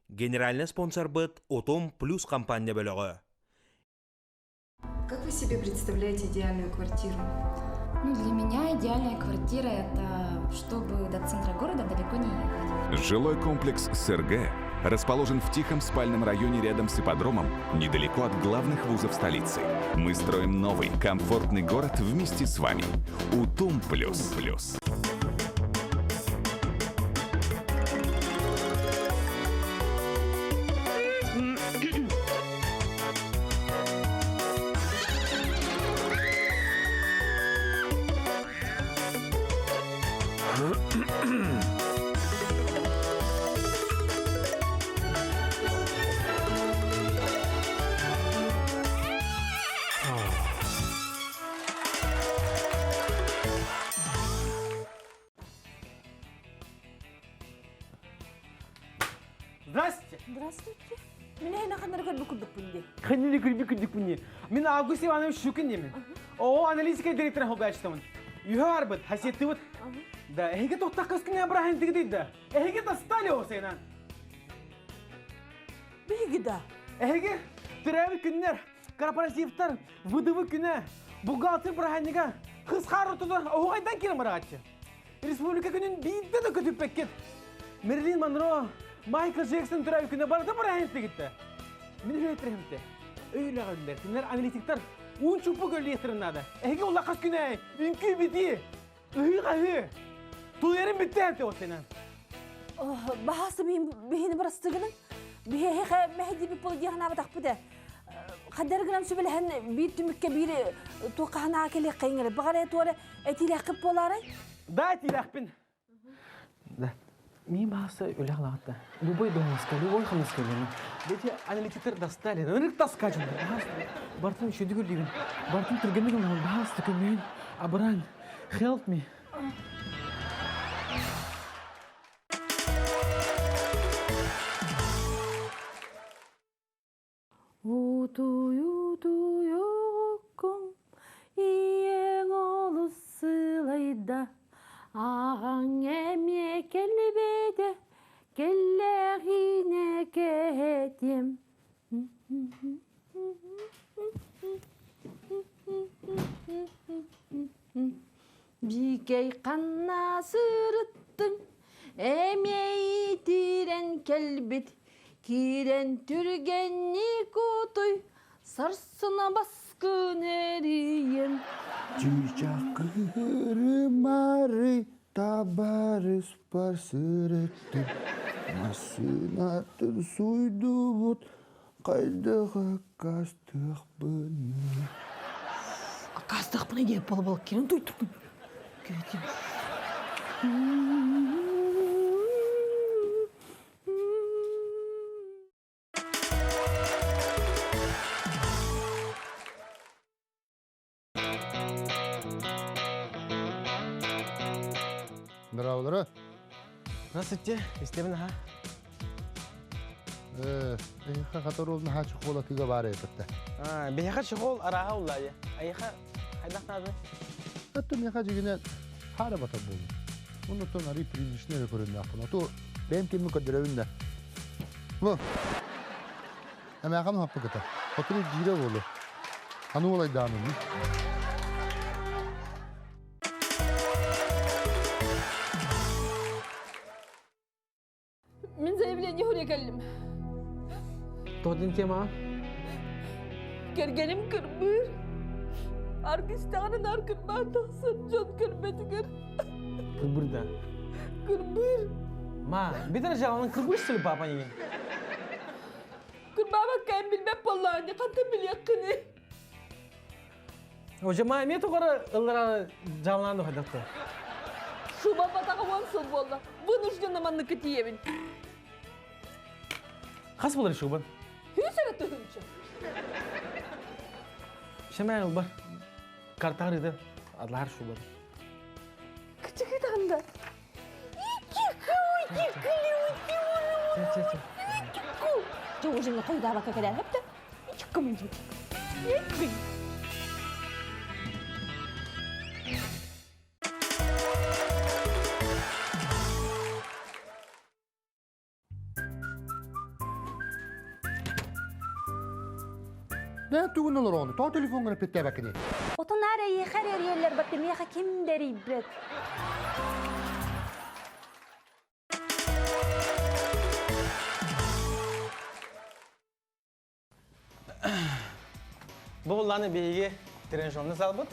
Генеральный спонсор быт Отом Плюс компания бөлігі. Как вы себе представляете идеальную квартиру? Ну, для меня идеальная квартира – это чтобы до центра города далеко не ехать. Жилой комплекс СРГ расположен в тихом спальном районе рядом с ипподромом, недалеко от главных вузов столицы. Мы строим новый, комфортный город вместе с вами. Утум Плюс. Здравствуйте. Здравствуйте. Меня на канал көрдік бұнде. Қанилі көрдік бұнде. Мен Август Иванович Щукин демін. О, аналитика директорын холбай açtımın. Үйе бар бұд, хасиетті бұд. Да, әйге тоқтақ қыз күне Абрахим тігі дейді. Әйге тастали о сейнан. Бейгі да. Әйге түрәві күннер, корпоративтар, выдывы күні, бухгалтер Браханига қыз қарытыды оғайдан келім ұрағатшы. Республика күнін бейді де көтіп пәккет. Мерлин Монро, Майкл Джексон түрәві күні барды Брахаим тігітті. Мен өйтірімді. Öyle gönder. Kimler analitikler un çupu gölü yetirinlerdi. Ege ola kaç güne, ünkü biti. Ühü kahü. Tuğyerin bitti hepti o senin. Bahası bihini barastıgının. Bihe mehdi bir polu diyahına batak bu da. Kadar gıram sübelehen bir tümükke bir tuğkahına akeli kıyınır. Bağıraya tuğra etiyle kıp poları. Da etiyle akpin. Da. Мин bahasa öyle halakta. Любой домыска, любой хамыска benim. Дети аналитиктер достали. Нырык таскачым. Бартын шөдүгүл дейбин. Бартын түргенмеген ол bahasa көмейін. Абран, help me. Утуюкум иең олысылайда. Ағаң әме келбеді, келләғіне кетем. Бикей қанна сырыттың, әме итирен келбет, кирен түргенні көтой, сарсына басқын әрейін. Чучакыры мары табары спарсырыттыр. Масынатыр суйду бұд, қайдыға қастық бұны. Қастық бұны деп бол керін тұйтырдың. Көтем. Здравствуйте. Здравствуйте. Истебін аға. Эйха қатырылдың хачы қола тігі бар етіпті. Бейхат шығол араға олайды. Айха қайдақ нады? Әттім еха жегінен хары бата болды. Оны тұн арый приличнері көрінді ақпын. Оту бәйім кемі көдірәуінде. Бұл. Әмәқам хаппы кіті. Отыры жире болды. Ану олай даңын. Мен заявление хуря келдім. Тоғдың тема? Кергенім кірбір. Аргыстағының аркынма тақсын жон кірбетігір. Кырбырда. Кірбір. Ма, бетіне жағанын кырбыр сүлі папа неге? Кірбаба кәм білмеп боллағын, қантын білек қыны. Оже ма, мен тұғыры ылыра жағанын қайдақты. Шуба батаға онсыл болла. Бұны жүден аманны кетиевін. Қас болар шубан? Хүсірі түхінші. Шамай ыл бар. Картағырыды адлар шубан. Күчігі тағында. Жоғы жыңы қойда бақа кәдәр әпті. Ичікі мүнді. Ne tuğun olur onu? To telefonuna pette bakını. Otanara yıkar yerler baktım yaka kim deri ibret. Bu olanı beyiге тренажерны салбыт.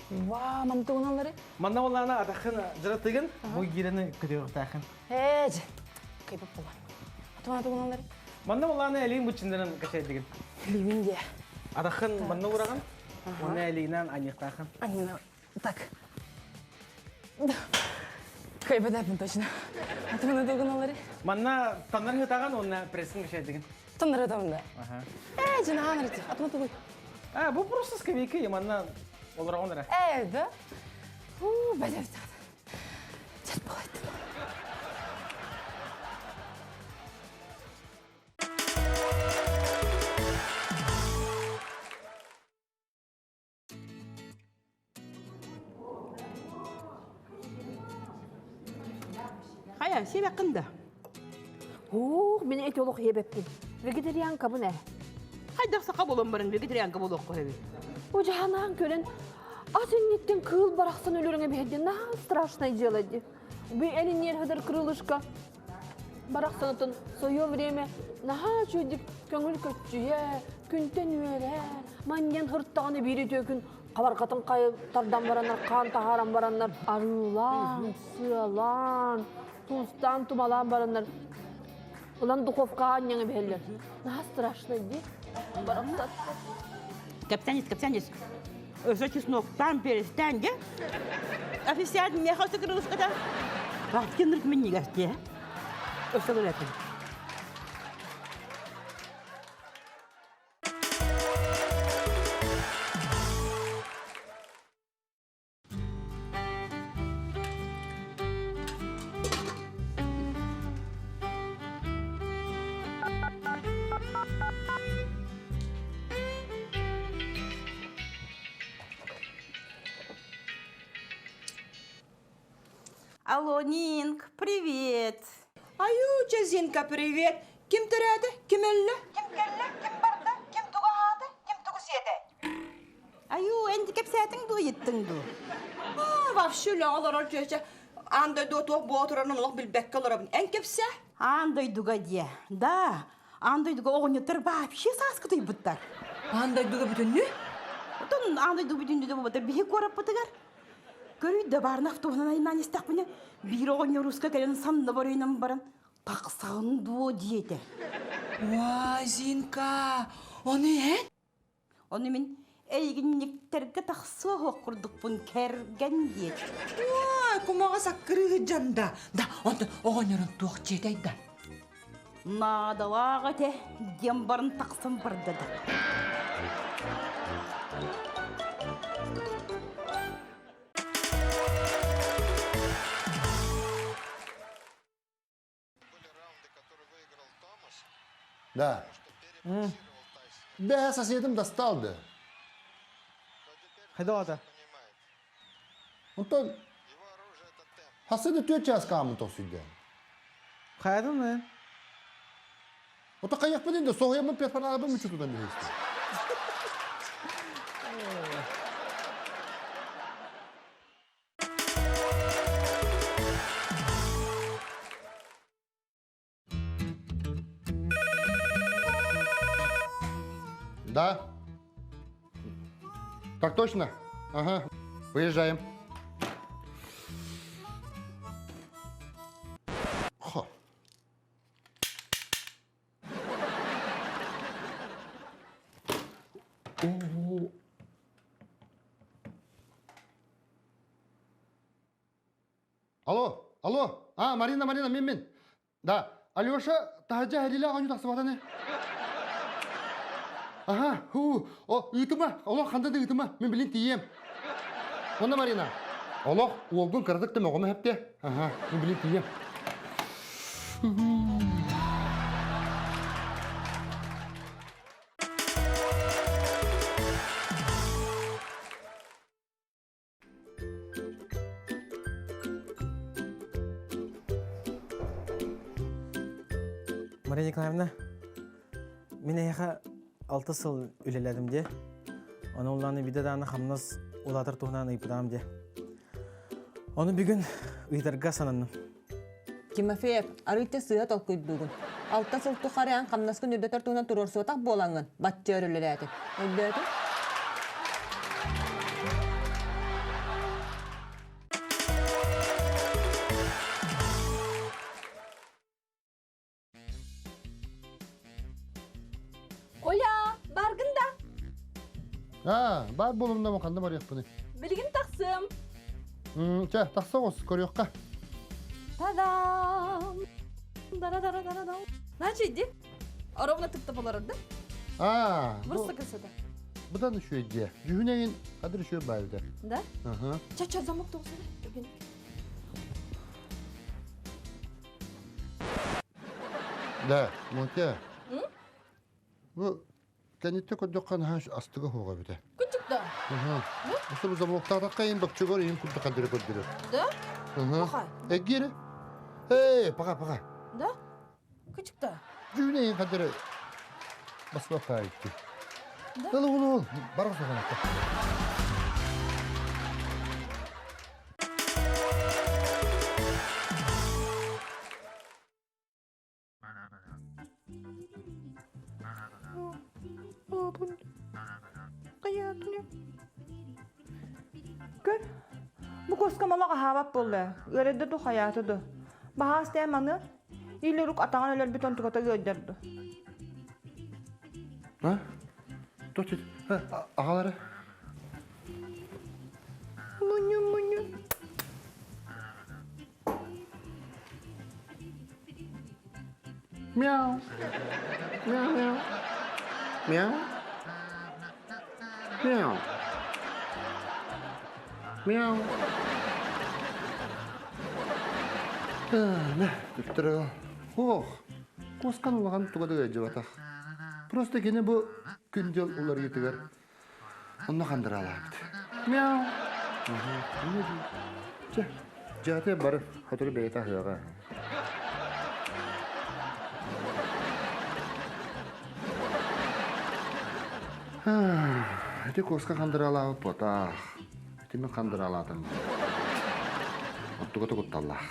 Ва, мамты оналары. Манда оланы атақын жыратыгын, bu gireni көтөгөк тақын. Эж. Кайпып болар. Атманы оналары. Манда оланы әлейін бұчындырын качайдыгын. Ливинде. Атақын манда ураган, оны әлейінен анық тақын. Анина. Так. Кайпадапын точно. Атманы оналары. Манда танар хытаган, оны прессин качайдыгын. Тандыр атамында. Эж, нанырды. Атманы. Bu просто скамейка, манда олараган дара. Да? Бәлер. Чат болады. Хая, сен ақында. Мен этиолог ебеппин. Вегетарианка bu ne? Хайда сақа болам барың, вегетарианка болуқ қойбе. O jahanağın kölen asennetten kıl baraksan ölürüne bir hediye. Naha страшное делать. Bir elin yer kadar kırılışka. Baraksanatın soyu время. Naha çocuk köngül kötçüye, күнтен üere. Manyan hırttağını biri tökün. Kabarkatın kayıp tardan baranlar, kan taharan baranlar. Arılan, sıralan, tuzdan tumalan baranlar. Ulan dukovka anyanı beller. Naha страшное değil. Baraksat. Каптанец. Өсі чеснок, там перестань, да? Официант мне хочет крылышка-то. Бахтин рык мне гостя. Өсі лөләтін. Алло, Нинк, привет. Аюуча, Зинка, привет. Ким төрәді, ким әлі? Ким келле, ким барды, ким туғады, ким туғыседі? Аю, әнді кепсәтің ду, еттің ду. Вообще, лағалар жөйсе, андай дотуақ бұатыранын олақ білбәкке оларабын. Ән кепсә? Андай дуға де. Да, андай дуға оғын еттір вообще саскытай бұттар. Андай дуға бүтін не? Отын андай дуға бүтін де бұттар бейі көріп бұттығар. Көрүйді барын автоғынан айынан естақ бұны. Bir oğun Ruska gelen sandı barıyla baran. Taksağın duo diyete. Vay, Zинка, onu ен? Onu min eyginlikterge taksı okurduk bun kergen diyet. Vay, kumağa sakırı canda. Da, ondan oğanların tuğ çeteydi. Nada vağate, diyem barın taksın bardadı. Да. Да, соседом достал-да. Хайда ата. Антон, хасыды 4 час камын тосуйда. Қайдың мен? Ота қаяқ біден де соғыямын перпанабым үші тудан бересті. Да. Так точно? Ага. Выезжаем. Хо. Алло. Марина, мен. Да. Алёша, тахаджа хәлилә аңю тақсыбатаны. Ага, үйтіма, олақ қандады үйтіма, мен білін тием. Онда, Марина, олақ олғын қырдықты мәғымы әпте. Ага, мен білін тием. Мария Николаевна, мен аяға 6 сыл үлеледім де. Оны уланы биде даны хамнас улатыр туғынан ыйпыдам де. Оны бүгін ыйдарға сананным. Тимофеев, арыйты сыға толкуйдугун. Алта сылту қариян қамнаскын үрдетер туғынан тұрорсуатақ болаңын. Батчы өрілер әті. Өлді әті? Оля, баргында. Бар болымда мұқанда бар яқпыны. Білгін тақсым. Тақса ғос, көріққа. Та-дам! Да-да-да-да-да-да. Начиди. Ровно тып-тып оларырды. Бұрысты кісіді. Бұдан үші өйде. Жүхінеген қадыр үші бәлді. Да? Ча-ча замок тоғысыды. Да, Монтия. Bu kenette kodokkan haş astıga hoga bide. Küçükte. Осы bu zamokta kayın bak çugar yim kurda kadere kodere. Да? Bakay. Geri. Paga. Да? Küçükte. Cüne kadere. Basma kayıttı. Dalı ulu. Barı soğan. Gör. Bu koskamalığa havap boldu. Görede du hayatıdı. Bahas demanı. İlleruk atağın öler bir ton tukata gönderdi. Ha? Dur. Ağaları. Munyu. Miau. Ne? Tutturу. Косқан олаған туғады өйді батақ. Просто кені бұл күндел олар етігер. Онны қандыра алабыды. Мяу. Жаты бары қотыры бейті ақыға. Әте қосқа қандыра алабы батақ. Әте мен қандыра аладым. Оттуға тұғытталлақ.